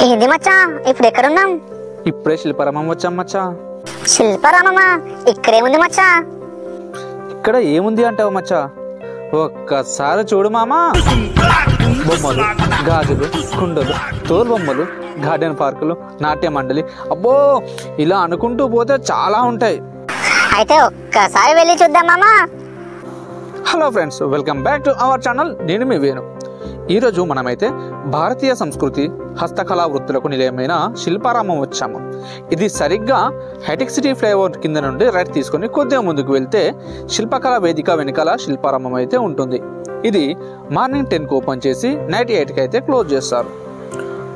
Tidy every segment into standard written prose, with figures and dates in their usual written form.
ఏంది మచ్చా ఇప్పుడు ఎక్కడున్నాం? ఇప్పుడే శిల్పారామం వచ్చాం మచ్చా. శిల్పారామమా? ఇక్కడేముంది మచ్చా? ఇక్కడ ఏముంది అంటావు మచ్చా? ఒక్కసారి చూడు మామా. బొమ్మలు, గాజులు, కుండలు, తోలు బొమ్మలు, గార్డెన్ పార్కులు, నాట్య మండలి, అబ్బో ఇలా అనుకుంటూ పోతే చాలా ఉంటాయి. అయితే ఒక్కసారి వెళ్ళి చూద్దాం మామా. Hello friends, welcome back to our channel. నేను మీ వేణు. ఈరోజు మనమైతే భారతీయ సంస్కృతి హస్తకళా వృత్తులకు నిలయమైన శిల్పారామం వచ్చాము. ఇది సరిగ్గా హైటెక్ సిటీ ఫ్లైఓవర్ కింద నుండి రైట్ తీసుకొని కొద్దిగా ముందుకు వెళ్తే శిల్పకళా వేదిక వెనకాల శిల్పారామం అయితే ఉంటుంది. ఇది మార్నింగ్ 10కి ఓపెన్ చేసి నైట్ 8కి అయితే క్లోజ్ చేస్తారు.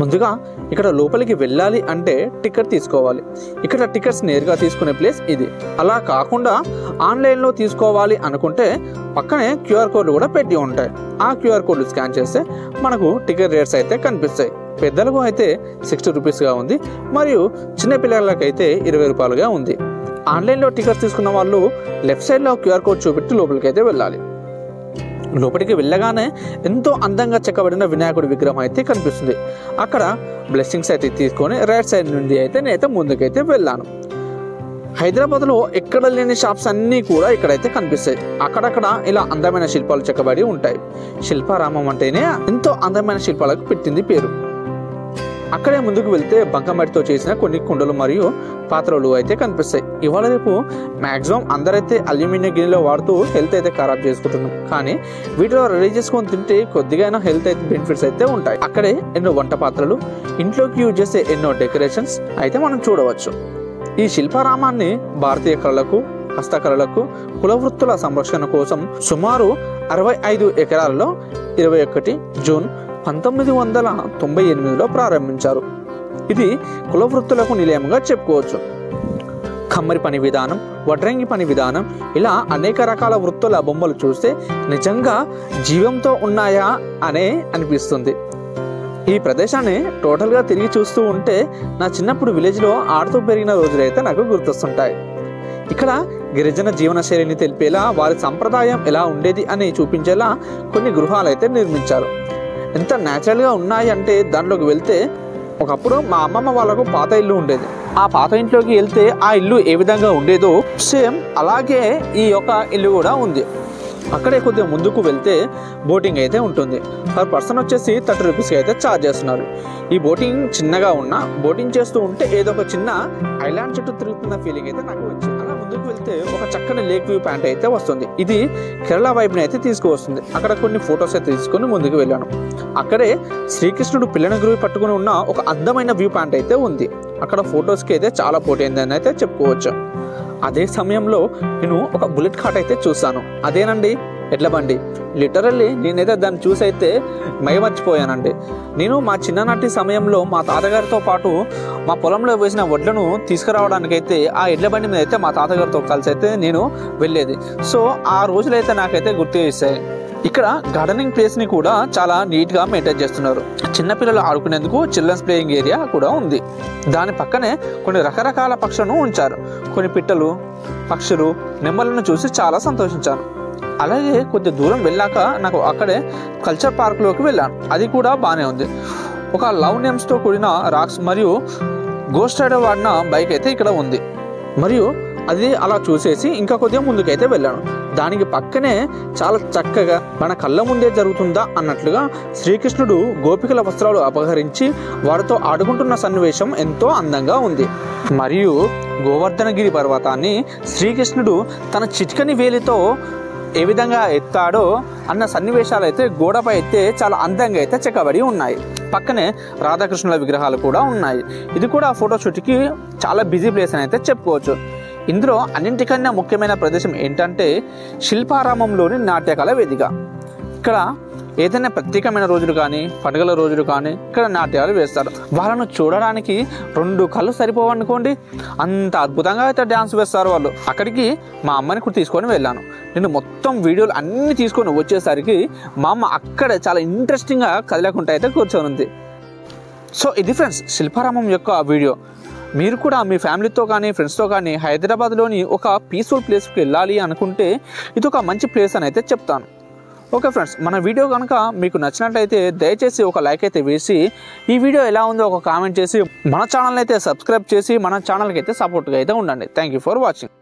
ముందుగా ఇక్కడ లోపలికి వెళ్ళాలి అంటే టికెట్ తీసుకోవాలి. ఇక్కడ టికెట్స్ నేరుగా తీసుకునే ప్లేస్ ఇది. అలా కాకుండా ఆన్లైన్లో తీసుకోవాలి అనుకుంటే పక్కనే క్యూఆర్ కోడ్లు కూడా పెట్టి ఉంటాయి. ఆ క్యూఆర్ కోడ్లు స్కాన్ చేస్తే మనకు టికెట్ రేట్స్ అయితే కనిపిస్తాయి. పెద్దలకు అయితే 60 రూపీస్గా ఉంది, మరియు చిన్నపిల్లలకైతే 20 రూపాయలుగా ఉంది. ఆన్లైన్లో టికెట్స్ తీసుకున్న వాళ్ళు లెఫ్ట్ సైడ్లో క్యూఆర్ కోడ్ చూపెట్టి లోపలికి అయితే వెళ్ళాలి. లోపలికి వెళ్ళగానే ఎంతో అందంగా చెక్కబడిన వినాయకుడి విగ్రహం అయితే కనిపిస్తుంది. అక్కడ బ్లెస్సింగ్స్ అయితే తీసుకొని రైట్ సైడ్ నుండి అయితే నేనైతే ముందుకైతే వెళ్ళాను. హైదరాబాద్లో ఎక్కడ లేని షాప్స్ అన్నీ కూడా ఇక్కడైతే కనిపిస్తాయి. అక్కడక్కడ ఇలా అందమైన శిల్పాలు చెక్కబడి ఉంటాయి. శిల్పారామం అంటేనే ఎంతో అందమైన శిల్పాలకు పెట్టింది పేరు. అక్కడే ముందుకు వెళ్తే బంకమట్టితో చేసిన కొన్ని కుండలు మరియు పాత్రలు అయితే కనిపిస్తాయి. ఇవాళ రేపు మ్యాక్సిమం అందరైతే అల్యూమినియం గిన్నెలో వాడుతూ హెల్త్ అయితే ఖరాబ్ చేసుకుంటున్నాం. కానీ వీటిలో రెడీ చేసుకొని తింటే కొద్దిగా హెల్త్ అయితే బెనిఫిట్స్ అయితే ఉంటాయి. అక్కడే ఎన్నో వంట పాత్రలు, ఇంట్లోకి యూజ్ చేసే ఎన్నో డెకరేషన్స్ అయితే మనం చూడవచ్చు. ఈ శిల్పారామాన్ని భారతీయ కళలకు, హస్తకళలకు, కుల వృత్తుల సంరక్షణ కోసం సుమారు 65 ఎకరాలలో 21 జూన్ 1998లో ప్రారంభించారు. ఇది కుల వృత్తులకు నిలయంగా చెప్పుకోవచ్చు. కమ్మరి పని విధానం, వడ్రంగి పని విధానం, ఇలా అనేక రకాల వృత్తుల బొమ్మలు చూస్తే నిజంగా జీవంతో ఉన్నాయా అనే అనిపిస్తుంది. ఈ ప్రదేశాన్ని టోటల్గా తిరిగి చూస్తూ ఉంటే నా చిన్నప్పుడు విలేజ్లో ఆడుతూ పెరిగిన రోజులైతే నాకు గుర్తొస్తుంటాయి. ఇక్కడ గిరిజన జీవన శైలిని తెలిపేలా, వారి సంప్రదాయం ఎలా ఉండేది అని చూపించేలా కొన్ని గృహాలు అయితే నిర్మించారు. ఎంత న్యాచురల్గా ఉన్నాయి అంటే దాంట్లోకి వెళ్తే ఒకప్పుడు మా అమ్మమ్మ వాళ్ళకు పాత ఇల్లు ఉండేది. ఆ పాత ఇంట్లోకి వెళ్తే ఆ ఇల్లు ఏ విధంగా ఉండేదో సేమ్ అలాగే ఈ యొక్క ఇల్లు కూడా ఉంది. అక్కడే కొద్దిగా ముందుకు వెళ్తే బోటింగ్ అయితే ఉంటుంది. పర్ పర్సన్ వచ్చేసి 30 రూపీస్కి అయితే ఛార్జ్ చేస్తున్నారు. ఈ బోటింగ్ చిన్నగా ఉన్న బోటింగ్ చేస్తూ ఉంటే ఏదో ఒక చిన్న ఐలాండ్ చుట్టూ తిరుగుతున్న ఫీలింగ్ అయితే నాకు వచ్చింది. అలా ముందుకు వెళ్తే ఒక చక్కని లేక్ వ్యూ పాయింట్ అయితే వస్తుంది. ఇది కేరళ వైబ్ని అయితే తీసుకువస్తుంది. అక్కడ కొన్ని ఫొటోస్ అయితే తీసుకొని ముందుకు వెళ్ళాను. అక్కడే శ్రీకృష్ణుడు పిల్లని గురువు పట్టుకుని ఉన్న ఒక అందమైన వ్యూ పాయింట్ అయితే ఉంది. అక్కడ ఫొటోస్కి అయితే చాలా పోటీ అయిందని అయితే చెప్పుకోవచ్చు. అదే సమయంలో నేను ఒక బుల్లెట్ కార్ట్ అయితే చూసాను. అదేనండి ఎడ్ల బండి. లిటరల్లీ నేనైతే దాన్ని చూసి అయితే మైమర్చిపోయానండి. నేను మా చిన్ననాటి సమయంలో మా తాతగారితో పాటు మా పొలంలో వేసిన వడ్లను తీసుకురావడానికైతే ఆ ఎడ్ల బండి మీద అయితే మా తాతగారితో కలిసి అయితే నేను వెళ్ళేది. సో ఆ రోజులైతే నాకైతే గుర్తు చేస్తాయి. ఇక్కడ గార్డెనింగ్ ప్లేస్ని కూడా చాలా నీట్గా మెయింటైన్ చేస్తున్నారు. చిన్నపిల్లలు ఆడుకునేందుకు చిల్డ్రన్స్ ప్లేయింగ్ ఏరియా కూడా ఉంది. దాని పక్కనే కొన్ని రకరకాల పక్షులను ఉంచారు. కొన్ని పిట్టలు, పక్షులు, నెమ్మలను చూసి చాలా సంతోషించాను. అలాగే కొద్ది దూరం వెళ్ళాక నాకు అక్కడే కల్చర్ పార్క్లోకి వెళ్ళాను. అది కూడా బాగానే ఉంది. ఒక లవ్ నేమ్స్తో కూడిన రాక్స్ మరియు గోస్ట్ రైడర్ వాడిన బైక్ అయితే ఇక్కడ ఉంది. మరియు అది అలా చూసేసి ఇంకా కొద్దిగా ముందుకైతే వెళ్ళాను. దానికి పక్కనే చాలా చక్కగా మన కళ్ళ ముందే జరుగుతుందా అన్నట్లుగా శ్రీకృష్ణుడు గోపికల వస్త్రాలు అపహరించి వారితో ఆడుకుంటున్న సన్నివేశం ఎంతో అందంగా ఉంది. మరియు గోవర్ధనగిరి పర్వతాన్ని శ్రీకృష్ణుడు తన చిటికని వేలితో ఏ విధంగా ఎత్తాడో అన్న సన్నివేశాలు అయితే గోడపై అయితే చాలా అందంగా అయితే చెక్కబడి ఉన్నాయి. పక్కనే రాధాకృష్ణుల విగ్రహాలు కూడా ఉన్నాయి. ఇది కూడా ఫోటోషూట్కి చాలా బిజీ ప్లేస్ అని అయితే చెప్పుకోవచ్చు. ఇందులో అన్నింటికన్నా ముఖ్యమైన ప్రదేశం ఏంటంటే శిల్పారామంలోని నాట్యకళ వేదిక. ఇక్కడ ఏదైనా ప్రత్యేకమైన రోజులు కానీ, పండుగల రోజులు కానీ ఇక్కడ నాట్యాలు వేస్తారు. వాళ్ళను చూడడానికి 2 కళ్ళు సరిపోవనుకోండి, అంత అద్భుతంగా అయితే డ్యాన్స్ వేస్తారు వాళ్ళు. అక్కడికి మా అమ్మని కూడా తీసుకొని వెళ్ళాను. నేను మొత్తం వీడియోలు అన్నీ తీసుకొని వచ్చేసరికి మా అమ్మ అక్కడే చాలా ఇంట్రెస్టింగ్గా కదలకుండా అయితే కూర్చొని ఉంది. సో ఇది ఫ్రెండ్స్ శిల్పారామం యొక్క వీడియో. మీరు కూడా మీ ఫ్యామిలీతో కానీ ఫ్రెండ్స్తో కానీ హైదరాబాద్లోని ఒక పీస్ఫుల్ ప్లేస్కి వెళ్ళాలి అనుకుంటే ఇది ఒక మంచి ప్లేస్ అని అయితే చెప్తాను. ఓకే ఫ్రెండ్స్, మన వీడియో కనుక మీకు నచ్చినట్లయితే దయచేసి ఒక లైక్ అయితే వేసి ఈ వీడియో ఎలా ఉందో ఒక కామెంట్ చేసి మన ఛానల్ అయితే సబ్స్క్రైబ్ చేసి మన ఛానల్కి అయితే సపోర్ట్గా అయితే ఉండండి. Thank you for watching.